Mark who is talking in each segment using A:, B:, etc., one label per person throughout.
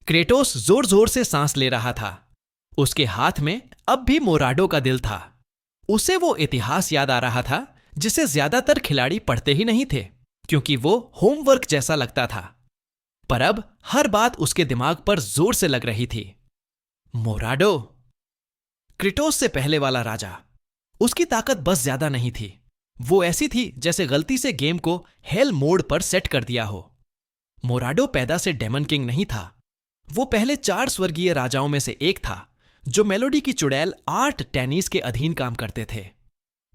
A: Kratos जोर जोर से सांस ले रहा था। उसके हाथ में अब भी मोराडो का दिल था। उसे वो इतिहास याद आ रहा था जिसे ज्यादातर खिलाड़ी पढ़ते ही नहीं थे, क्योंकि वो होमवर्क जैसा लगता था। पर अब हर बात उसके दिमाग पर जोर से लग रही थी। मोराडो, क्रेटोस से पहले वाला राजा। उसकी ताकत बस ज्यादा नहीं थी। वो ऐसी थी जैसे गलती से गेम को हेल मोड पर सेट कर दिया हो। मोराडो पैदा से डेमन किंग नहीं था। वो पहले 4 स्वर्गीय राजाओं में से एक था जो मेलोडी की चुड़ैल 8 टेनिस के अधीन काम करते थे।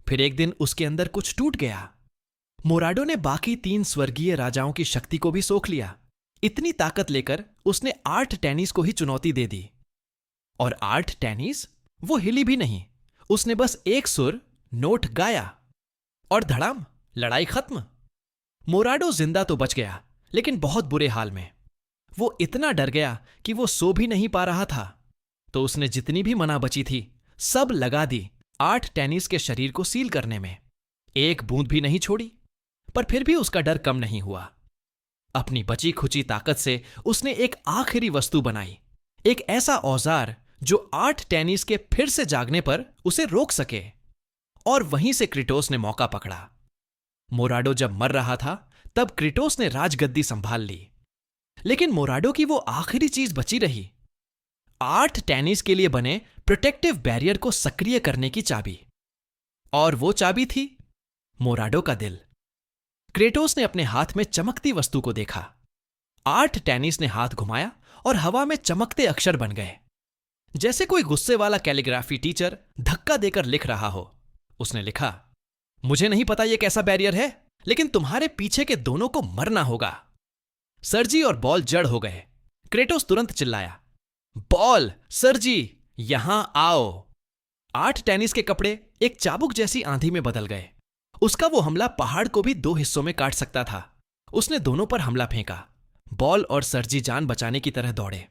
A: फिर एक दिन उसके अंदर कुछ टूट गया। मोराडो ने बाकी 3 स्वर्गीय राजाओं की शक्ति को भी सोख लिया। इतनी ताकत लेकर उसने 8 टेनिस को ही चुनौती दे दी। और 8 टेनिस वो हिली भी नहीं। उसने बस एक सुर नोट गाया और धड़ाम, लड़ाई खत्म। मोराडो जिंदा तो बच गया, लेकिन बहुत बुरे हाल में। वो इतना डर गया कि वो सो भी नहीं पा रहा था। तो उसने जितनी भी मना बची थी सब लगा दी 8 टेनिस के शरीर को सील करने में। एक बूंद भी नहीं छोड़ी। पर फिर भी उसका डर कम नहीं हुआ। अपनी बची खुची ताकत से उसने एक आखिरी वस्तु बनाई, एक ऐसा औजार जो 8 टेनिस के फिर से जागने पर उसे रोक सके। और वहीं से क्रेटोस ने मौका पकड़ा। मोराडो जब मर रहा था तब क्रेटोस ने राजगद्दी संभाल ली। लेकिन मोराडो की वो आखिरी चीज बची रही, 8 टेनिस के लिए बने प्रोटेक्टिव बैरियर को सक्रिय करने की चाबी। और वो चाबी थी मोराडो का दिल। क्रेटोस ने अपने हाथ में चमकती वस्तु को देखा। 8 टेनिस ने हाथ घुमाया और हवा में चमकते अक्षर बन गए, जैसे कोई गुस्से वाला कैलीग्राफी टीचर धक्का देकर लिख रहा हो। उसने लिखा, मुझे नहीं पता यह कैसा बैरियर है, लेकिन तुम्हारे पीछे के दोनों को मरना होगा। सर्जी और बॉल जड़ हो गए। क्रेटोस तुरंत चिल्लाया, बॉल, सर्जी, यहां आओ। 8 टेनिस के कपड़े एक चाबुक जैसी आंधी में बदल गए। उसका वो हमला पहाड़ को भी 2 हिस्सों में काट सकता था। उसने दोनों पर हमला फेंका। बॉल और सर्जी जान बचाने की तरह दौड़े।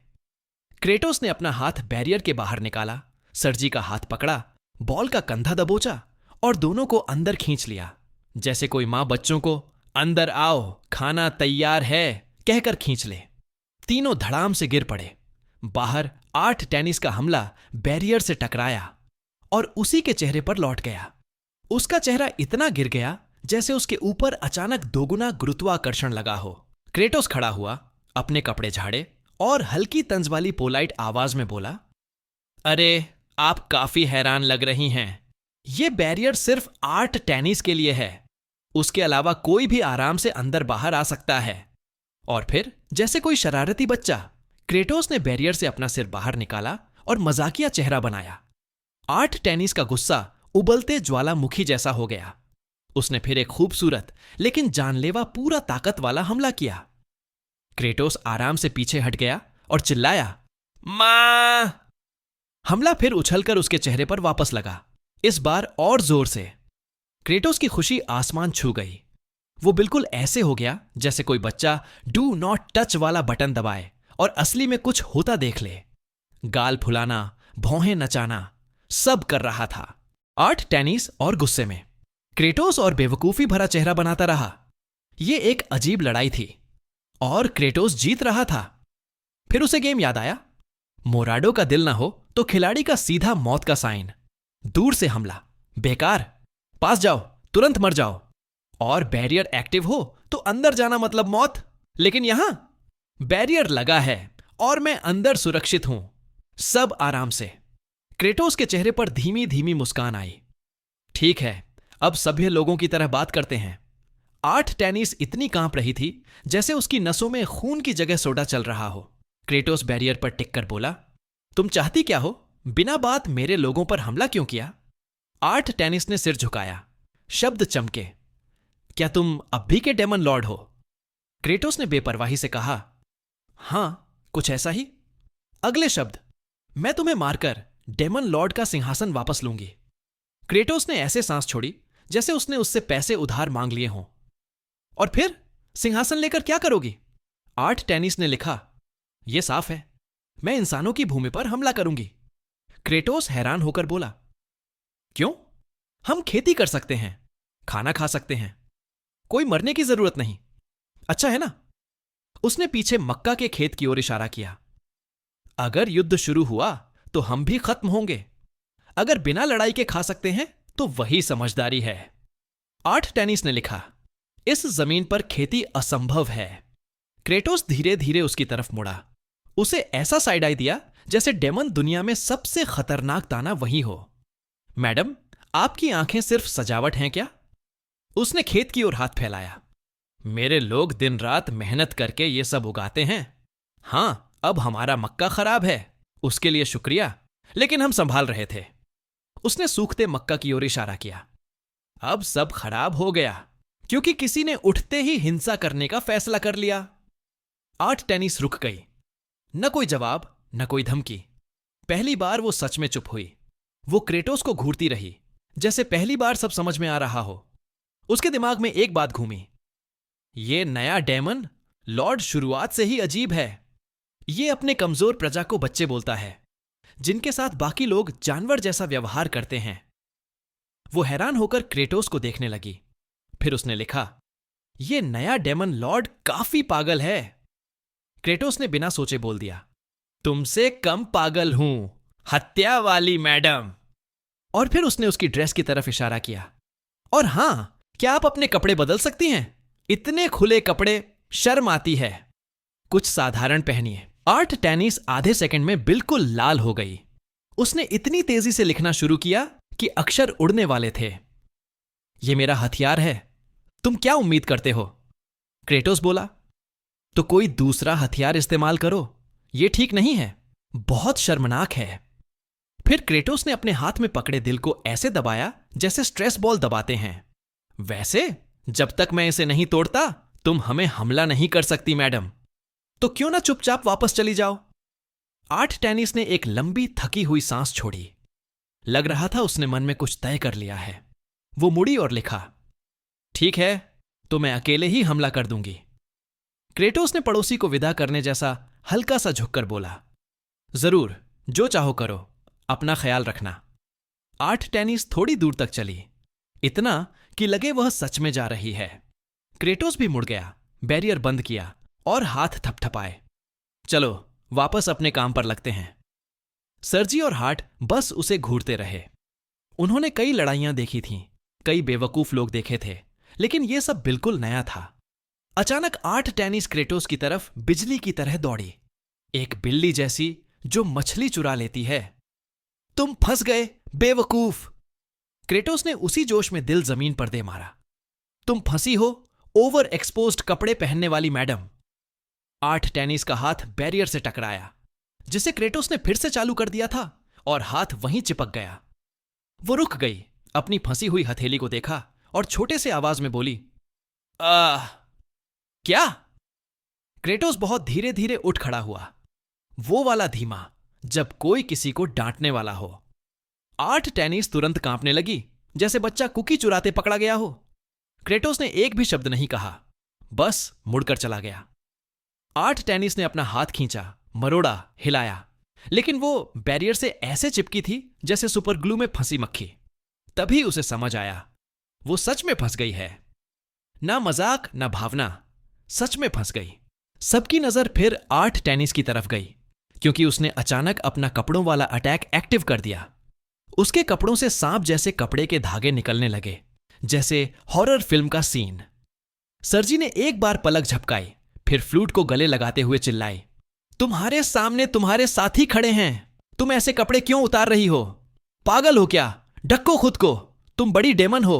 A: क्रेटोस ने अपना हाथ बैरियर के बाहर निकाला, सर्जी का हाथ पकड़ा, बॉल का कंधा दबोचा और दोनों को अंदर खींच लिया, जैसे कोई मां बच्चों को अंदर आओ, खाना तैयार है कहकर खींच ले। तीनों धड़ाम से गिर पड़े। बाहर 8 टेनिस का हमला बैरियर से टकराया और उसी के चेहरे पर लौट गया। उसका चेहरा इतना गिर गया जैसे उसके ऊपर अचानक दोगुना गुरुत्वाकर्षण लगा हो। क्रेटोस खड़ा हुआ, अपने कपड़े झाड़े और हल्की तंज वाली पोलाइट आवाज में बोला, अरे, आप काफी हैरान लग रही हैं। यह बैरियर सिर्फ 8 टेनिस के लिए है। उसके अलावा कोई भी आराम से अंदर बाहर आ सकता है। और फिर जैसे कोई शरारती बच्चा, क्रेटोस ने बैरियर से अपना सिर बाहर निकाला और मजाकिया चेहरा बनाया। 8 टेनिस का गुस्सा उबलते ज्वालामुखी जैसा हो गया। उसने फिर एक खूबसूरत लेकिन जानलेवा पूरा ताकत वाला हमला किया। क्रेटोस आराम से पीछे हट गया और चिल्लाया, मां! हमला फिर उछलकर उसके चेहरे पर वापस लगा, इस बार और जोर से। क्रेटोस की खुशी आसमान छू गई। वो बिल्कुल ऐसे हो गया जैसे कोई बच्चा डू नॉट टच वाला बटन दबाए और असली में कुछ होता देख ले। गाल फुलाना, भौहें नचाना, सब कर रहा था। 8 टेनिस और गुस्से में। क्रेटोस और बेवकूफी भरा चेहरा बनाता रहा। यह एक अजीब लड़ाई थी और क्रेटोस जीत रहा था। फिर उसे गेम याद आया। मोराडो का दिल ना हो तो खिलाड़ी का सीधा मौत का साइन। दूर से हमला, बेकार। पास जाओ, तुरंत मर जाओ। और बैरियर एक्टिव हो तो अंदर जाना मतलब मौत। लेकिन यहां बैरियर लगा है और मैं अंदर सुरक्षित हूं। सब आराम से। क्रेटोस के चेहरे पर धीमी धीमी मुस्कान आई। ठीक है, अब सभ्य लोगों की तरह बात करते हैं। 8 टेनिस इतनी कांप रही थी जैसे उसकी नसों में खून की जगह सोडा चल रहा हो। क्रेटोस बैरियर पर टिक कर बोला, तुम चाहती क्या हो? बिना बात मेरे लोगों पर हमला क्यों किया? 8 टेनिस ने सिर झुकाया। शब्द चमके, क्या तुम अब भी के डेमन लॉर्ड हो? क्रेटोस ने बेपरवाही से कहा, हां, कुछ ऐसा ही। अगले शब्द, मैं तुम्हें मारकर डेमन लॉर्ड का सिंहासन वापस लूंगी। क्रेटोस ने ऐसे सांस छोड़ी जैसे उसने उससे पैसे उधार मांग लिए हों। और फिर सिंहासन लेकर क्या करोगी? 8 टेनिस ने लिखा, यह साफ है, मैं इंसानों की भूमि पर हमला करूंगी। क्रेटोस हैरान होकर बोला, क्यों? हम खेती कर सकते हैं, खाना खा सकते हैं, कोई मरने की जरूरत नहीं। अच्छा है ना? उसने पीछे मक्का के खेत की ओर इशारा किया। अगर युद्ध शुरू हुआ तो हम भी खत्म होंगे। अगर बिना लड़ाई के खा सकते हैं तो वही समझदारी है। 8 टेनिस ने लिखा, इस जमीन पर खेती असंभव है। क्रेटोस धीरे धीरे उसकी तरफ मुड़ा। उसे ऐसा साइड आई दिया जैसे डेमन दुनिया में सबसे खतरनाक दाना वही हो। मैडम, आपकी आंखें सिर्फ सजावट हैं क्या? उसने खेत की ओर हाथ फैलाया। मेरे लोग दिन रात मेहनत करके ये सब उगाते हैं। हां, अब हमारा मक्का खराब है, उसके लिए शुक्रिया, लेकिन हम संभाल रहे थे। उसने सूखते मक्का की ओर इशारा किया। अब सब खराब हो गया क्योंकि किसी ने उठते ही हिंसा करने का फैसला कर लिया। 8 टेनिस रुक गई। न कोई जवाब, न कोई धमकी। पहली बार वो सच में चुप हुई। वो क्रेटोस को घूरती रही, जैसे पहली बार सब समझ में आ रहा हो। उसके दिमाग में एक बात घूमी, ये नया डेमन लॉर्ड शुरुआत से ही अजीब है। ये अपने कमजोर प्रजा को बच्चे बोलता है, जिनके साथ बाकी लोग जानवर जैसा व्यवहार करते हैं। वो हैरान होकर क्रेटोस को देखने लगी। फिर उसने लिखा, ये नया डेमन लॉर्ड काफी पागल है। क्रेटोस ने बिना सोचे बोल दिया, तुमसे कम पागल हूं, हत्या वाली मैडम। और फिर उसने उसकी ड्रेस की तरफ इशारा किया। और हां, क्या आप अपने कपड़े बदल सकती हैं? इतने खुले कपड़े, शर्म आती है। कुछ साधारण पहनिए। 8 टेनिस आधे सेकंड में बिल्कुल लाल हो गई। उसने इतनी तेजी से लिखना शुरू किया कि अक्षर उड़ने वाले थे। यह मेरा हथियार है, तुम क्या उम्मीद करते हो? क्रेटोस बोला। तो कोई दूसरा हथियार इस्तेमाल करो, यह ठीक नहीं है, बहुत शर्मनाक है। फिर क्रेटोस ने अपने हाथ में पकड़े दिल को ऐसे दबाया जैसे स्ट्रेस बॉल दबाते हैं। वैसे, जब तक मैं इसे नहीं तोड़ता तुम हमें हमला नहीं कर सकती मैडम। तो क्यों ना चुपचाप वापस चली जाओ? 8 टेनिस ने एक लंबी थकी हुई सांस छोड़ी। लग रहा था उसने मन में कुछ तय कर लिया है। वो मुड़ी और लिखा, ठीक है, तो मैं अकेले ही हमला कर दूंगी। क्रेटोस ने पड़ोसी को विदा करने जैसा हल्का सा झुककर बोला, जरूर, जो चाहो करो, अपना ख्याल रखना। 8 टेनिस थोड़ी दूर तक चली, इतना कि लगे वह सच में जा रही है। क्रेटोस भी मुड़ गया, बैरियर बंद किया और हाथ थपथपाए। चलो वापस अपने काम पर लगते हैं। सर्जी और हार्ट बस उसे घूरते रहे। उन्होंने कई लड़ाइयां देखी थीं, कई बेवकूफ लोग देखे थे, लेकिन यह सब बिल्कुल नया था। अचानक 8 टेनिस क्रेटोस की तरफ बिजली की तरह दौड़ी, एक बिल्ली जैसी जो मछली चुरा लेती है। तुम फंस गए, बेवकूफ! क्रेटोस ने उसी जोश में दिल जमीन पर दे मारा। तुम फंसी हो, ओवर एक्सपोज्ड कपड़े पहनने वाली मैडम। 8 टेनिस का हाथ बैरियर से टकराया, जिसे क्रेटोस ने फिर से चालू कर दिया था, और हाथ वहीं चिपक गया। वो रुक गई, अपनी फंसी हुई हथेली को देखा और छोटे से आवाज में बोली, क्या? क्रेटोस बहुत धीरे धीरे उठ खड़ा हुआ, वो वाला धीमा, जब कोई किसी को डांटने वाला हो। 8 टेनिस तुरंत कांपने लगी, जैसे बच्चा कुकी चुराते पकड़ा गया हो। क्रेटोस ने एक भी शब्द नहीं कहा, बस मुड़कर चला गया। 8 टेनिस ने अपना हाथ खींचा, मरोड़ा, हिलाया, लेकिन वो बैरियर से ऐसे चिपकी थी जैसे सुपर ग्लू में फंसी मक्खी। तभी उसे समझ आया, वो सच में फंस गई है। ना मजाक, ना भावना, सच में फंस गई। सबकी नजर फिर 8 टेनिस की तरफ गई, क्योंकि उसने अचानक अपना कपड़ों वाला अटैक एक्टिव कर दिया। उसके कपड़ों से सांप जैसे कपड़े के धागे निकलने लगे, जैसे हॉरर फिल्म का सीन। सर्जी ने एक बार पलक झपकाई, फिर फ्लूट को गले लगाते हुए चिल्लाई, तुम्हारे सामने तुम्हारे साथी खड़े हैं, तुम ऐसे कपड़े क्यों उतार रही हो? पागल हो क्या? ढको खुद को, तुम बड़ी डेमन हो।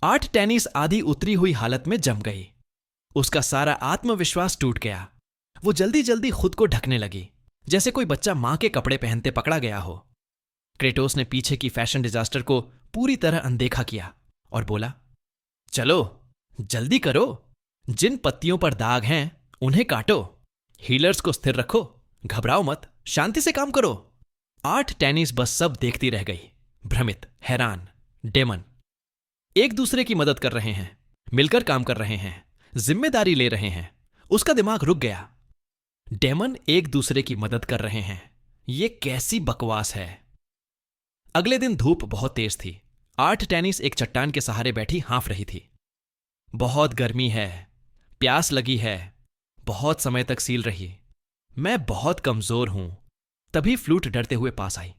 A: 8 टेनिस आधी उतरी हुई हालत में जम गई। उसका सारा आत्मविश्वास टूट गया। वो जल्दी जल्दी खुद को ढकने लगी, जैसे कोई बच्चा मां के कपड़े पहनते पकड़ा गया हो। क्रेटोस ने पीछे की फैशन डिजास्टर को पूरी तरह अनदेखा किया और बोला, चलो जल्दी करो, जिन पत्तियों पर दाग हैं उन्हें काटो, हीलर्स को स्थिर रखो, घबराओ मत, शांति से काम करो। 8 टेनिस बस सब देखती रह गई, भ्रमित, हैरान। डेमन एक दूसरे की मदद कर रहे हैं, मिलकर काम कर रहे हैं, जिम्मेदारी ले रहे हैं। उसका दिमाग रुक गया। डेमन एक दूसरे की मदद कर रहे हैं, ये कैसी बकवास है। अगले दिन धूप बहुत तेज थी। 8 टेनिस एक चट्टान के सहारे बैठी हाँफ रही थी। बहुत गर्मी है, प्यास लगी है, बहुत समय तक सील रही। मैं बहुत कमजोर हूं। तभी फ्लूट डरते हुए पास आई।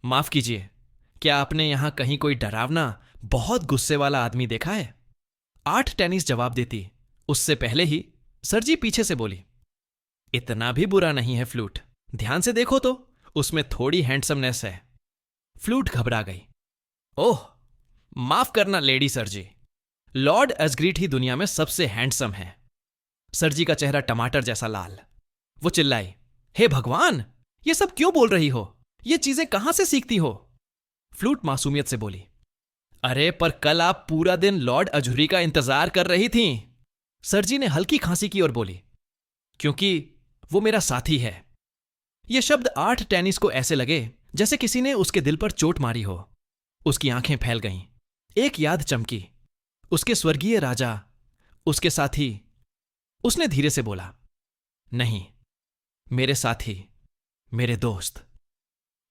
A: माफ कीजिए, क्या आपने यहां कहीं कोई डरावना, बहुत गुस्से वाला आदमी देखा है? 8 टेनिस जवाब देती उससे पहले ही सरजी पीछे से बोली, इतना भी बुरा नहीं है फ्लूट, ध्यान से देखो तो उसमें थोड़ी हैंडसमनेस है। फ्लूट घबरा गई। ओह, माफ करना लेडी सरजी, लॉर्ड एस्ग्रीट ही दुनिया में सबसे हैंडसम है। सरजी का चेहरा टमाटर जैसा लाल। वो चिल्लाई, हे भगवान, ये सब क्यों बोल रही हो? ये चीजें कहां से सीखती हो? फ्लूट मासूमियत से बोली, अरे पर कल आप पूरा दिन लॉर्ड अजूरी का इंतजार कर रही थीं। सरजी ने हल्की खांसी की और बोली, क्योंकि वो मेरा साथी है। ये शब्द 8 टेनिस को ऐसे लगे जैसे किसी ने उसके दिल पर चोट मारी हो। उसकी आंखें फैल गईं। एक याद चमकी, उसके स्वर्गीय राजा, उसके साथी। उसने धीरे से बोला, नहीं, मेरे साथी, मेरे दोस्त।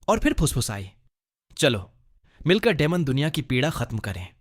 A: और फिर फुसफुसाई, चलो मिलकर डेमन दुनिया की पीड़ा खत्म करें।